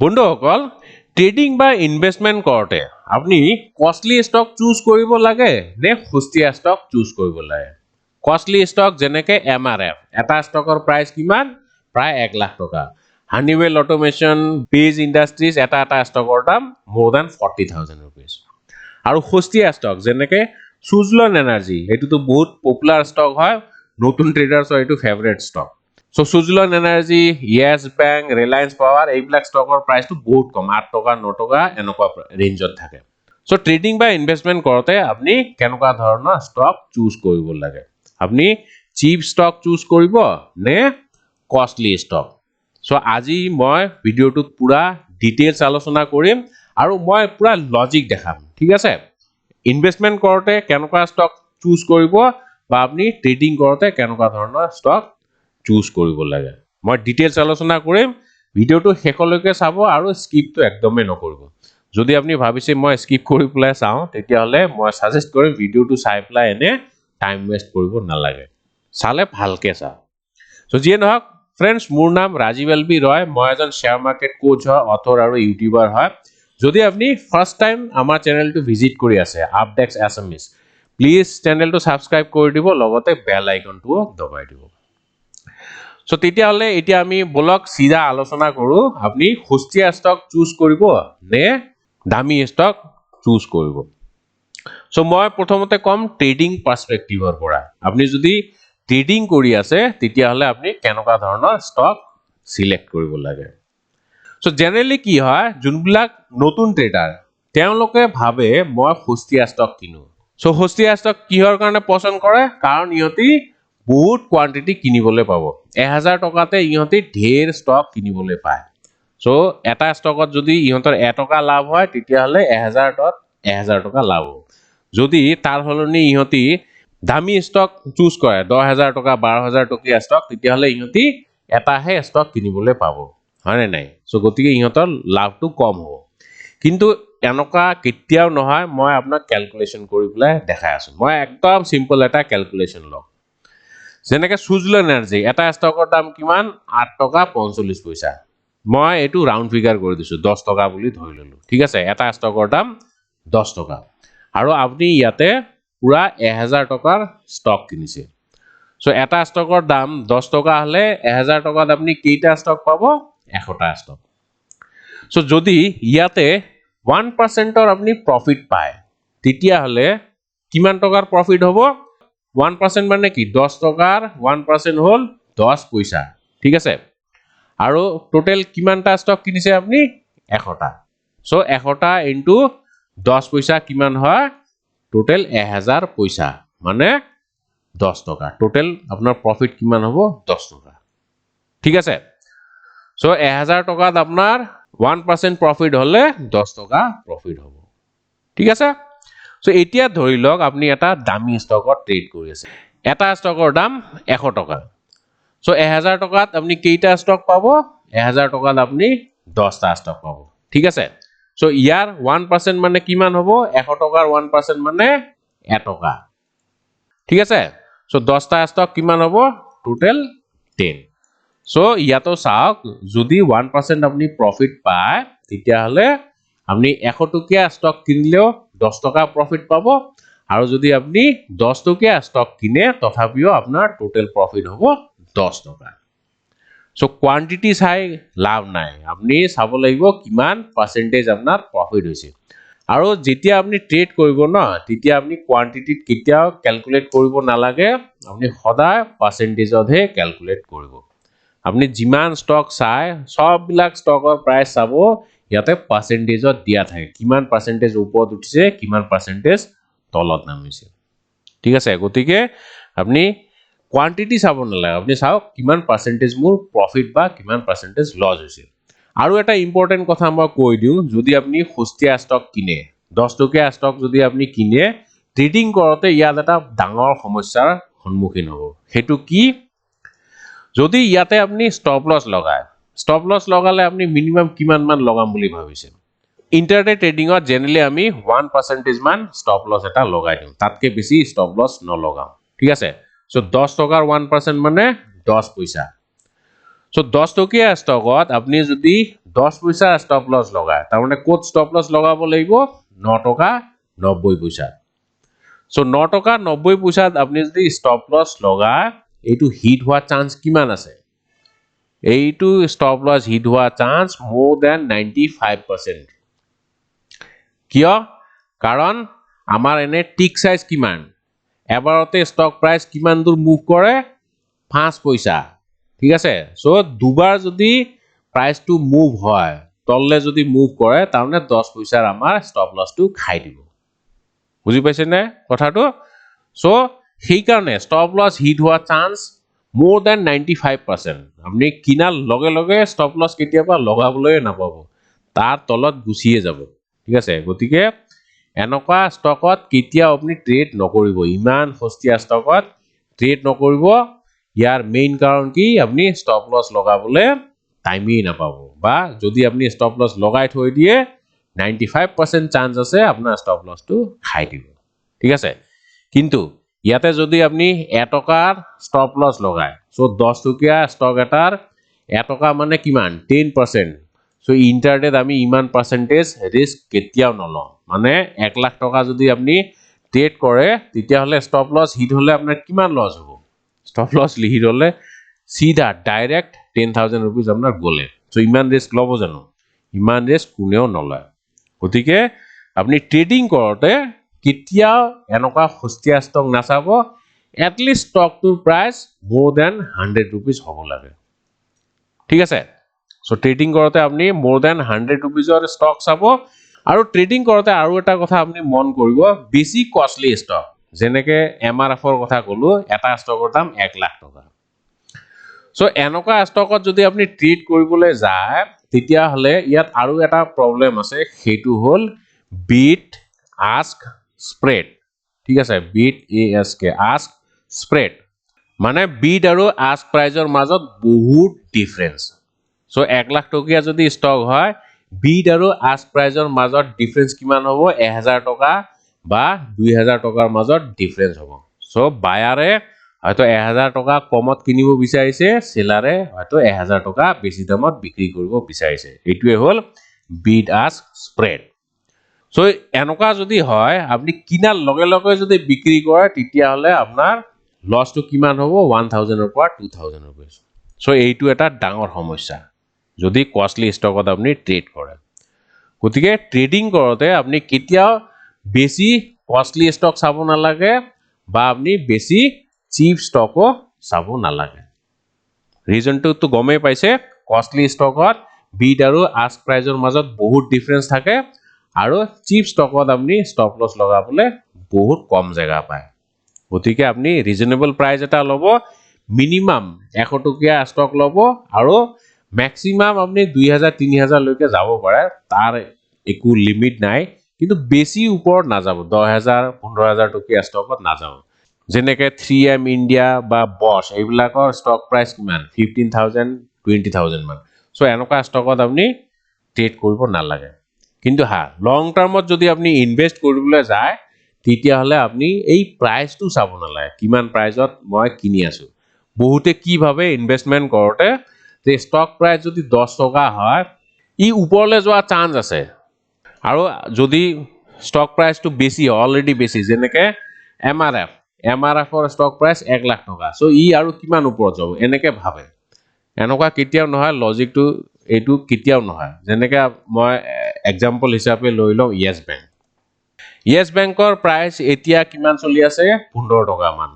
বন্ধুসকল ট্ৰেডিং বা ইনভেষ্টমেন্ট কৰোঁতে আপুনি কষ্টলি ষ্টক চুজ কৰিব লাগে নে সস্তীয়া ষ্টক চুজ কৰিব লাগে কষ্টলি ষ্টক যেনেকে এমআৰএফ এটা ষ্টকৰ প্ৰাইস কিমান প্ৰায় 1 লাখ টকা হানিৱেল অটোমেশ্যন বেজ ইণ্ডাষ্ট্ৰিজ এটা ষ্টকৰ দাম more than 40,000 rupees আৰু সস্তীয়া ষ্টক যেনেকে সুজলন এনাৰ্জি এটোতো বহুত পপুলাৰ ষ্টক হয় নতুন ট্ৰেডাৰ্ছৰ এটো favourite stock So Suzlon Energy, Yes Bank, Reliance Power, এইবিলাক ষ্টকৰ প্ৰাইসটো বহুত কম 8 টকা 9 টকা এনেকুৱা ৰেঞ্জত থাকে সো ট্ৰেডিং বা ইনভেষ্টমেন্ট কৰোঁতে আপুনি কেনেকুৱা ধৰণৰ ষ্টক চুজ কৰিব লাগে আপুনি চিপ ষ্টক চুজ কৰিব নে কষ্টলি ষ্টক সো আজি মই ভিডিওটোত পুৰা ডিটেইলছ আলোচনা কৰিম আৰু মই পুৰা লজিক দেখাম ঠিক আছে ইনভেষ্টমেন্ট কৰোঁতে কেনেকুৱা ষ্টক চুজ কৰিব বা আপুনি ট্ৰেডিং কৰোঁতে কেনেকুৱা ধৰণৰ ষ্টক চুজ কৰিব লাগে মই ডিটেইলছ আলোচনা কৰিম ভিডিওটো শেষলৈকে চাব আৰু স্কিপটো একদমই নকৰিব যদি আপুনি ভাবিছে মই স্কিপ কৰি পেলাই চাওঁ তেতিয়া হলে মই সাজেষ্ট কৰিম ভিডিওটো চাই পেলাই এনে টাইম ওয়েষ্ট কৰিব নালাগে চালে ভালকে চা সো যিয়ে নহক ফ্ৰেন্ডছ মোৰ নাম ৰাজীৱ এলবি ৰয় মই এজন শেয়াৰ মাৰ্কেট কোচ হয় অথৰ আৰু ইউটিউবাৰ হয় যদি আপুনি ফাৰ্স্ট টাইম আমাৰ চেনেলটো ভিজিট কৰি আছে আপডেক্স আসামিজ প্লিজ চেনেলটো সাবস্ক্ৰাইব কৰি দিব লগতে বেল আইকনটো দবাই দিব সো তেতিয়া হলে এতিয়া আমি ব্লক সিধা আলোচনা কৰো আপনি সস্তীয়া ষ্টক চুজ কৰিব নে দামী ষ্টক চুজ কৰিব সো মই প্ৰথমতে কম ট্ৰেডিং পাৰ্সপেক্টিভৰ পৰা আপনি যদি ট্ৰেডিং কৰি আছে তেতিয়া হলে আপনি কেনেকুৱা ধৰণৰ ষ্টক সিলেক্ট কৰিব লাগে সো জেনাৰেলি কি হয় যোনবিলাক নতুন ট্ৰেডাৰ তেওঁলোকে ভাবে মই সস্তীয়া ষ্টক কিনো সো সস্তীয়া ষ্টক কিহৰ কাৰণে পছন্দ কৰে কাৰণ ইহতি বহুত কোয়ান্টিটি কিনিবলৈ পাব 1000 টকাতে ইহতি ঢেৰ ষ্টক কিনিবলৈ পায় সো এটা ষ্টকত যদি ইহতৰ 1 টকা লাভ হয় তেতিয়া হলে 1000 টকা লাভ যদি তাৰ হলনি ইহতি দামী ষ্টক চুজ কৰে 10000 টকা 12000 টকীয়া ষ্টক তেতিয়া হলে ইহতি এটাহে ষ্টক কিনিবলৈ পাব হয় নাই সো গতিকে ইহতৰ লাভটো কম হ'ব কিন্তু এনেকুৱা কেতিয়াও নহয় মই আপোনাক ক্যালকুলেশন কৰি পেলাই দেখাই আছো মই একদম সিম্পল এটা ক্যালকুলেশন লও যেনেকে সুজলন এনাৰ্জি এটা ষ্টকৰ দাম কিমান 8 টকা 45 পইচা মই এটো ৰাউন্ড ফিগাৰ কৰি দিছো 10 টকা বুলি ধৰি ললো ঠিক আছে এটা ষ্টকৰ দাম 10 টকা আৰু আপুনি ইয়াতে পুৰা 1000 টকাৰ ষ্টক কিনিছে সো এটা ষ্টকৰ দাম 10 টকা হলে 1000 টকাত আপুনি কেইটা ষ্টক পাব 100টা ষ্টক সো যদি ইয়াতে 1% আপনি প্রফিট পায় তেতিয়া হলে কিমান টকাৰ প্ৰফিট হ'ব 1% মানে কি 10 টকাৰ 1% হল 10 পইচা ঠিক আছে আৰু টোটাল কিমানটা ষ্টক কিনিছে আপনি 100টা সো 100টা ইনটু 10 পইচা কিমান হয় টোটাল 1000 পইচা মানে 10 টকা টোটাল আপোনাৰ প্রফিট কিমান হ'ব 10 টকা ঠিক আছে সো 1000 টকাত আপোনাৰ 1% প্ৰফিট হলে 10 টকা প্ৰফিট হ'ব ঠিক আছে সো এতিয়া ধৰি লওক আপনি এটা দামী ষ্টকত ট্ৰেড কৰি আছে এটা ষ্টকৰ দাম 100 টকা সো 1000 টকাত আপনি কেইটা ষ্টক পাব 1000 টকাত আপনি 10টা ষ্টক পাব ঠিক আছে সো ইয়াৰ 1% মানে কিমান হ'ব 100 টকাৰ 1% মানে 1 টকা ঠিক আছে সো 10টা ষ্টক কিমান হ'ব টোটাল 10 সো ইয়াতো চাওক যদি 1% আপনি প্রফিট পায় তেতিয়া হলে আপনি 100 টকীয়া ষ্টক কিনলেও 10 টকা প্রফিট পাব আৰু যদি আপনি 10 টকীয়া ষ্টক কিনে তথাপিও আপোনাৰ টোটাল প্রফিট হ'ব 10 টকা সো কোয়ান্টিটি চাই লাভ নাই আপনি চাব লাগিব কিমান পার্সেন্টেজ আপোনাৰ প্ৰফিট হৈছে আৰু যেতিয়া আপনি ট্ৰেড কৰিব ন তেতিয়া আপনি কোয়ান্টিটিত কেতিয়াও ক্যালকুলেট কৰিব নালাগে আপনি সদায় পাৰ্সেন্টেজতহে ক্যালকুলেট কৰিব আপনি যিমান ষ্টক চাই সব বিলাক ষ্টকৰ প্ৰাইস চাব ইয়াতে পাৰ্সেন্টেজত দিয়া থাকে কিমান পাৰ্সেন্টেজ ওপৰত উঠিছে কিমান পার্সেন্টেজ তলত নামিছে ঠিক আছে গতিকে আপনি কোয়ান্টিটি চাব নালাগে আপনি চাওক কিমান পার্সেন্টেজ মোৰ প্ৰফিট বা কিমান পাৰ্সেন্টেজ লস হৈছে আৰু এটা ইম্পৰ্টেন্ট কথা মই কৈ দিও যদি আপনি সস্তীয়া ষ্টক কিনে 10 টকীয়া ষ্টক যদি আপনি কিনে ট্ৰেডিং কৰোতে ইয়াত এটা ডাঙৰ সমস্যাৰ সন্মুখীন হ'ব হেতু কি যদি ইয়াতে আপনি স্টপ লস লগালে আপনি মিনিমাম কিমান মান লগাম বুলি ভাবিছে ইন্টাৰডে ট্ৰেডিংত জেনাৰেলি আমি 1% মান স্টপ লস এটা লগাই দিম তাতকে বেছি স্টপ লস নলগাম ঠিক আছে সো 10 টকাৰ 1% মানে 10 পইচা সো 10 টকীয়া ষ্টকত আপনি যদি 10 পইচাৰ ষ্টপ লছ লগায় তাৰমানে ক'ত ষ্টপ লছ লগাব লাগিব 9 টকা 90 পইচা সো 9 টকা 90 পইচাত আপুনি যদি ষ্টপ লছ লগায় এইটো হিট হোৱা চান্স কিমান আছে এইটো ষ্টপ লছ হিট হোৱা চান্স more than 95% কিয় কাৰণ আমাৰ এনে টিক সাইজ কিমান এবাৰতে ষ্টক প্ৰাইস কিমান দূৰ মুভ কৰে 5 পইচা ঠিক আছে সো দুবাৰ যদি প্ৰাইসটো মুভ হয় তললে যদি মুভ কৰে তাৰমানে 10 পইচাৰ আমাৰ ষ্টপ লছটো খাই দিব বুজি পাইছে নে কথাটো সো সেই কাৰণে ষ্টপ লছ হিট হোৱা চান্স more than 95% আপনি কিনাৰ লগে লগে ষ্টপ লছ কেতিয়াবা লগাবলৈ নাপাব তাৰ তলত গুছিয়ে যাব ঠিক আছে গতিকে এনেকুৱা ষ্টকত কেতিয়া আপনি ট্ৰেড নকৰিব ইমান সস্তীয়া ষ্টকত ট্ৰেড নকৰিব ইয়াৰ মেইন কাৰণ কি আপনি ষ্টপ লছ লগাবলৈ টাইমই নাপাব বা যদি আপনি ষ্টপ লছ লগাই থৈ দিয়ে 95% চান্স আছে আপোনাৰ ষ্টপ লছটো খাই দিব ঠিক আছে কিন্তু ইয়াতে যদি আপনি 1 টকাৰ ষ্টপ লছ লগায় সো 10 টকীয়া ষ্টক এটাৰ 1 টকা মানে কিমান 10% সো ইন্টারডেত আমি ইমান পার্সেন্টেজ রিস্ক কেতিয়াও নলও মানে 1 লাখ টাকা যদি আপনি ট্রেড করে তেতিয়া হলে স্টপ লস হিট হলে আপনার কিমান লস হবে স্টপ লস হিট হলে সিধা ডাইরেক্ট 10000 রুপিস আপনার গলে সো ইমান রিস্ক লব জানো ইমান রিস্ক কোনেও নলয় গতিকে আপনি ট্রেডিং করতে কেতিয়াও এনেকা সস্তীয়া স্টক নাচাব এটলিস্ট স্টকটোৰ প্রাইস মোর দেন 100 রুপিস হব লাগে ঠিক আছে সো ট্রেডিং করতে আপনি মোর দেন 100 ৰুপিসৰ স্টক চাব আৰু ট্ৰেডিং কৰতে আৰু এটা কথা আপনি মন কৰিব বেছি কষ্টলি স্টক যেনেকে এমআৰএফৰ কথা কলো এটা স্টকৰ দাম 1 লাখ টকা সো এনেকা স্টকত যদি আপনি ট্ৰেড কৰিবলৈ যায় তেতিয়া হলে ইয়াত আৰু এটা প্ৰবলেম আছে সেইটো হল বিট আস্ক স্প্ৰেড ঠিক আছে বিট এএসকে আস্ক স্প্ৰেড মানে বিট আৰু আস্ক প্ৰাইজৰ মাজত বহুত ডিফাৰেন্স সো 1 লাখ টকীয়া যদি স্টক হয় বিট আৰু আস্ক প্ৰাইজৰ মাজত ডিফাৰেন্স কিমান হ'ব 1000 টকা বা 2000 টকাৰ মাজত ডিফাৰেন্স হ'ব সো বায়াৰে হয়তো 1000 টকা কমত কিনিব বিচাৰিছে সেলাৰে হয়তো 1000 টকা বেছি দামত বিক্ৰী কৰিব বিচাৰিছে এটোৱে হল বিট আস্ক স্প্ৰেড সো এনেকা যদি হয় আপনি কিনাৰ লগে লগে যদি বিক্ৰী কৰে তেতিয়া হলে আপোনাৰ লসটো কিমান হ'ব 1000 ৰ পৰা 2000 रुपीस সো এইটো এটা ডাঙৰ সমস্যা যদি কষ্টলি স্টকত আপনি ট্ৰেড কৰে গতিকে ট্রেডিং করতে আপনি কেতিয়াও বেছি কষ্টলি স্টক চাব নালাগে বা আপনি বেছি চিপ স্টকও চাব নালাগে ৰিজনটো তো গমে পাইছে কষ্টলি স্টকত বিট আৰু আস্ক প্ৰাইজৰ মাজত বহুত ডিফাৰেন্স থাকে আৰু চিপ স্টকত আপনি স্টপ লস লগাবলে বহুত কম জায়গা পায় গতিকে আপনি রিজনেবল প্রাইস এটা লব মিনিমাম 100 টকীয়া স্টক লব আৰু ম্যাক্সিমাম আপনি 2000 3000 লৈকে যাব পাৰে তাৰ একো লিমিট নাই কিন্তু বেছি ওপৰত না যাব 10000 15000 টকীয়া স্টকত না যাব যেনেকে 3M ইন্ডিয়া বা বস এইবিলাকৰ স্টক প্ৰাইস কিমান 15000 20000 মান সো এনেকা স্টকত আপনি ট্ৰেড কৰিব নালাগে কিন্তু হা লং টাৰ্মত যদি আপনি ইনভেস্ট কৰিবলৈ যায় তেতিয়া হলে আপনি এই প্ৰাইসটো চাব নালাগে কিমান প্ৰাইসত মই কিনি আছো বহুতে কি ভাবে ইনভেস্টমেন্ট কৰতে যে স্টক প্ৰাইস যদি 10 টকা হয় ই ওপৰলে যোৱা চান্স আছে আৰু যদি স্টক প্ৰাইসটো বেছি অলৰেডি বেছি যেনেকে এমআৰএফৰ স্টক প্ৰাইস 1 লাখ টকা সো ই আৰু কিমান ওপৰত যাব এনেকে ভাবে এনেকুৱা কেতিয়াও নহয় লজিকটো এইটো কেতিয়াও নহয় যেনেকে মই এক্সাম্পল হিচাপে লৈ লও ইয়েস বেংকৰ প্ৰাইস এতিয়া কিমান চলি আছে 15 টকা মান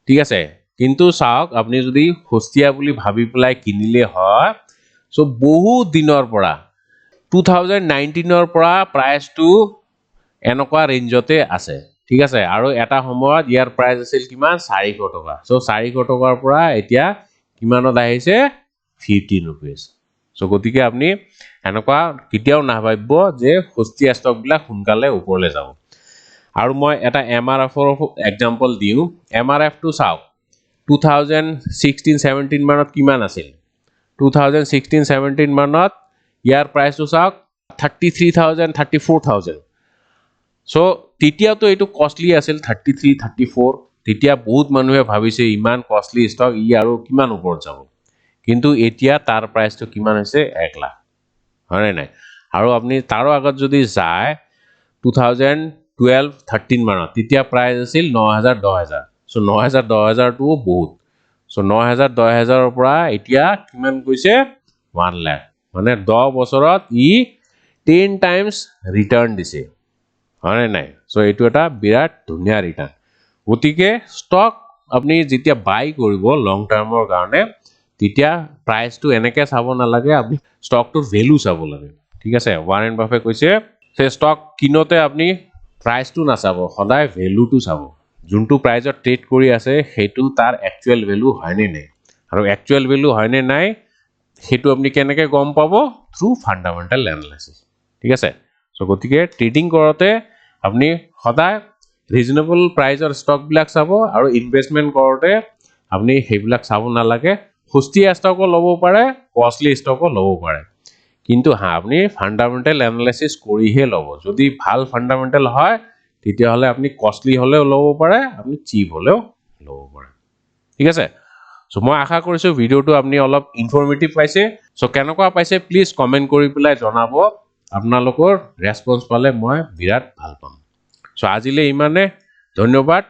ঠিক আছে কিন্তু চাওক আপনি যদি সস্তীয়া বুলি ভাবি পেলাই কিনিলে হয় সো বহুত দিনৰ পৰা 2019 ৰ পৰা প্ৰাইসটো এনেকুৱা ৰেঞ্জতে আছে ঠিক আছে আৰু এটা সময়ত ইয়াৰ প্ৰাইস আছিল কিমান 400 টকা সো 400 টকাৰ পৰা এতিয়া কিমানত আহিছে 15 रुपीस সো গতিকে আপনি এনেকুৱা কেতিয়াও না ভাবিব যে সস্তীয়া স্টক বিলাক সোনকালে ওপৰলে যাব আৰু মই এটা এমআৰএফৰ এক্সাম্পল দিও এমআরএফ টু চাওক 2016 17 মানত কিমান আছিল 2016 17 মানত ইয়াৰ প্ৰাইসটো চাওক 33000 34000 সো তেতিয়াতো এটো কষ্টলি আছিল 33 34 তেতিয়া বহুত মানুহে ভাবিছে ইমান কষ্টলি স্টক ই আৰু কিমান ওপৰত যাব কিন্তু এতিয়া তাৰ প্ৰাইসটো কিমান হৈছে 1 লাখ হয় নাই আৰু আপুনি তাৰো আগত যদি যায় 2012-13 মানত তেতিয়া প্ৰাইস আছিল 9000 10000 সো 9000 10000 টো বহুত সো 9000 10000 ৰ পৰা এতিয়া কিমান কৈছে 1 লাখ মানে 10 বছৰত ই 10 টাইমছ ৰিটাৰ্ন দিছে হয় নাই সো এইটো এটা বিৰাট ধুনিয়া ৰিটাৰ্ন গতিকে ষ্টক আপুনি যেতিয়া বাই কৰিব লং টাৰ্মৰ কাৰণে তেতিয়া প্ৰাইসটো এনেকে চাব নালাগে আপুনি ষ্টকটোৰ ভ্যালু চাব লাগে ঠিক আছে ওয়াৰেন বাফে কৈছে সে ষ্টক কিনতে আপুনি প্ৰাইসটো নাচাব সদায় ভ্যালুটো চাব যোনটো প্ৰাইসত ট্ৰেড কৰি আছে হেতু তাৰ একচুয়াল ভ্যালু হয়নে নাই আৰু একচুয়াল ভ্যালু হয়নে নাই হেতু আপুনি কেনেকে গম পাব থ্ৰু ফান্ডামেন্টাল এনালাইসিস ঠিক আছে সো গতিকে ট্ৰেডিং কৰতে আপুনি সদায় ৰিজনেবল প্ৰাইসৰ ষ্টক বিলাক চাব আৰু ইনভেষ্টমেন্ট কৰতে আপুনি হেবিলাক চাব নালাগে সস্তীয়া ষ্টকো লব পাৰে কষ্টলি ষ্টকো লব পাৰে কিন্তু হা আপনি ফান্ডামেন্টাল এনালাইসিস কৰিহে লব যদি ভাল ফান্ডামেন্টাল হয় তেতিয়া হলে আপনি কষ্টলি হলেও লব পাৰে আপনি চিপ হলেও লব পাৰে ঠিক আছে সো মই আশা কৰিছো ভিডিওটো আপনি অলপ ইনফৰমেটিভ পাইছে সো কেনেকুৱা পাইছে প্লিজ কমেন্ট কৰি পেলাই জনাব আপোনালোকৰ ৰেসপন্স পালে মই বিৰাট ভাল পাম সো আজিলে ইমানে ধন্যবাদ